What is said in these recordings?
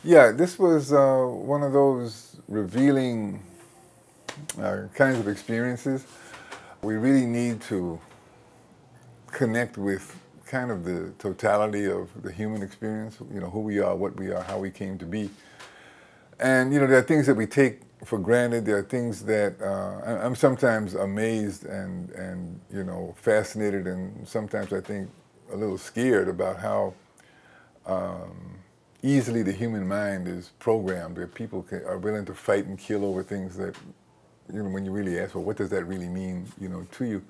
Yeah, this was one of those revealing kinds of experiences. We really need to connect with kind of the totality of the human experience, you know, who we are, what we are, how we came to be. And, you know, there are things that we take for granted. There are things that I'm sometimes amazed and, you know, fascinated, and sometimes I think a little scared about how easily the human mind is programmed, where people are willing to fight and kill over things that, you know, when you really ask, well, what does that really mean, you know, to you?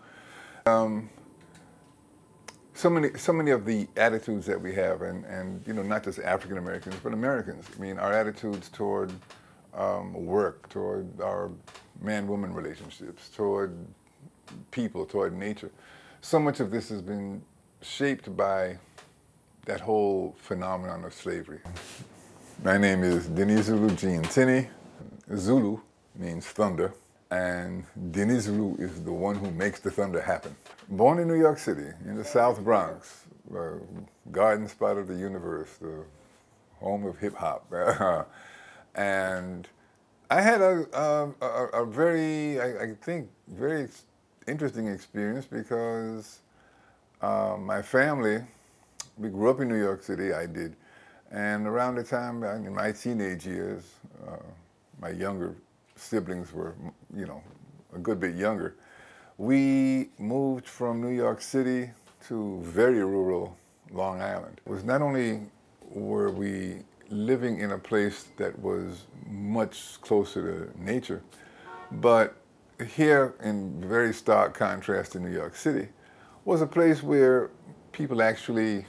So many of the attitudes that we have, and you know, not just African Americans, but Americans. I mean, our attitudes toward work, toward our man-woman relationships, toward people, toward nature. So much of this has been shaped by that whole phenomenon of slavery. My name is Dinizulu Tini. Zulu means thunder, and Dinizulu is the one who makes the thunder happen. Born in New York City, in the South Bronx, the garden spot of the universe, the home of hip hop. And I had a very, I think, very interesting experience because my family, we grew up in New York City, I did, and around the time in my teenage years, my younger siblings were, you know, a good bit younger. We moved from New York City to very rural Long Island. It was not only were we living in a place that was much closer to nature, but here, in very stark contrast to New York City, was a place where people actually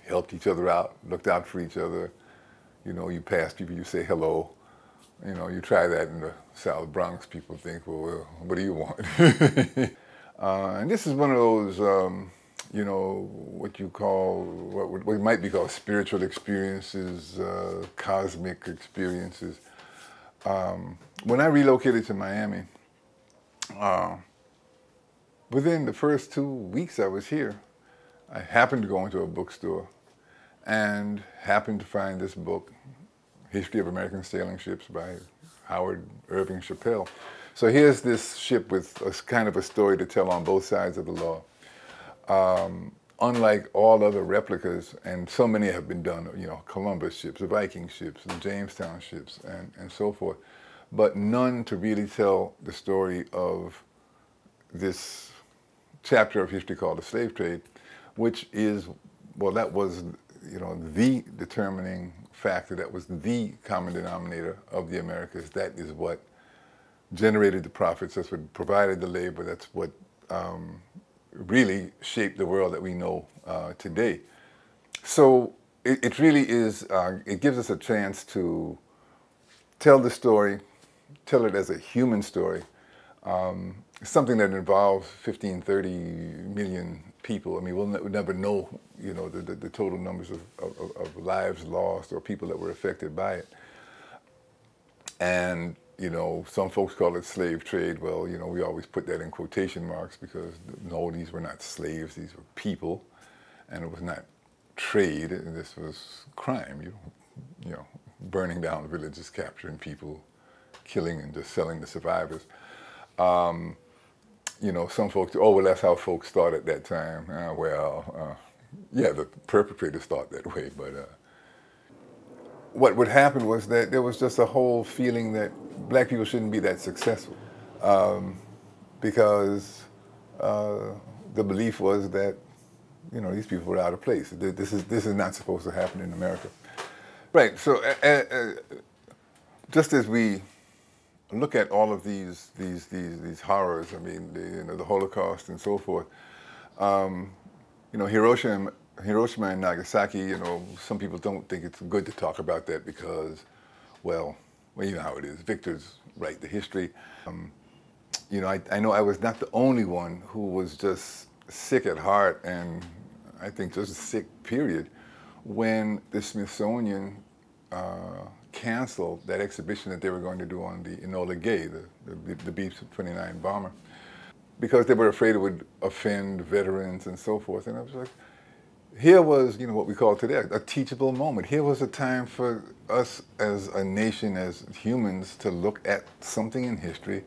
helped each other out, looked out for each other. You know, you pass people, you say hello. You know, you try that in the South Bronx, people think, well, what do you want? And this is one of those, you know, what you call, what might be called spiritual experiences, cosmic experiences. When I relocated to Miami, within the first 2 weeks I was here, I happened to go into a bookstore and happened to find this book, History of American Sailing Ships by Howard Irving Chappell. So here's this ship with a kind of a story to tell on both sides of the law. Unlike all other replicas, and so many have been done, you know, Columbus ships, the Viking ships, the Jamestown ships, and so forth, but none to really tell the story of this chapter of history called the slave trade, which is, well, that was, you know, the determining factor, that was the common denominator of the Americas. That is what generated the profits, that's what provided the labor, that's what really shaped the world that we know today. So it really is, it gives us a chance to tell the story, tell it as a human story, something that involves 15, 30 million people. I mean, we'll never know, you know, the total numbers of lives lost or people that were affected by it. And, you know, some folks call it slave trade. Well, you know, we always put that in quotation marks because, no, these were not slaves, these were people. And it was not trade, this was crime, you know, burning down villages, capturing people, killing and just selling the survivors. You know, some folks, oh, well, that's how folks thought at that time. Yeah, the perpetrators thought that way, but what would happen was that there was just a whole feeling that black people shouldn't be that successful because the belief was that, you know, these people were out of place. This is not supposed to happen in America. Right, so just as we look at all of these horrors, I mean, you know, the Holocaust and so forth. You know, Hiroshima and Nagasaki, you know, some people don't think it's good to talk about that because, well, you know how it is. Victors write the history. You know, I know I was not the only one who was just sick at heart, and I think just sick, period, when the Smithsonian canceled that exhibition that they were going to do on the Enola Gay, the B-29 bomber, because they were afraid it would offend veterans and so forth. And I was like, Here was, what we call today a teachable moment. Here was a time for us as a nation, as humans, to look at something in history.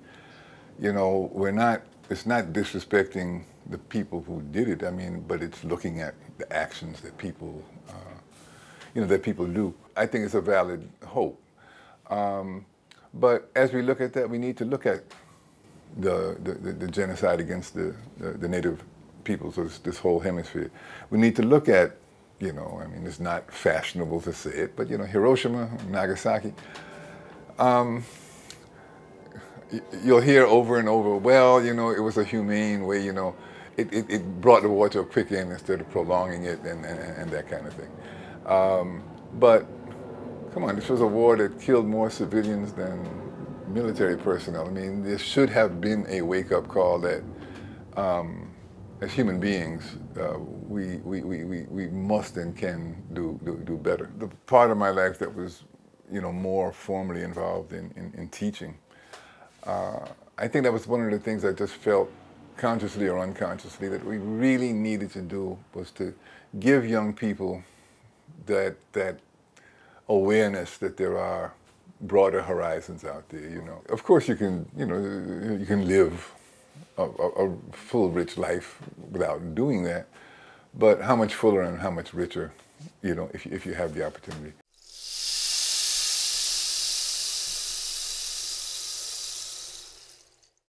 It's not disrespecting the people who did it. I mean, but it's looking at the actions that people do. I think it's a valid hope. But as we look at that, we need to look at the genocide against the native peoples of this whole hemisphere. We need to look at, it's not fashionable to say it, but, Hiroshima, Nagasaki. You'll hear over and over, well, it was a humane way, it brought the war to a quick end instead of prolonging it and that kind of thing. But come on, this was a war that killed more civilians than military personnel. I mean, there should have been a wake-up call that, as human beings, we must and can do better. The part of my life that was, more formally involved in teaching, I think that was one of the things I just felt, consciously or unconsciously, that we really needed to do was to give young people that awareness that there are broader horizons out there. Of course, you can live a full, rich life without doing that, but how much fuller and how much richer, if you have the opportunity.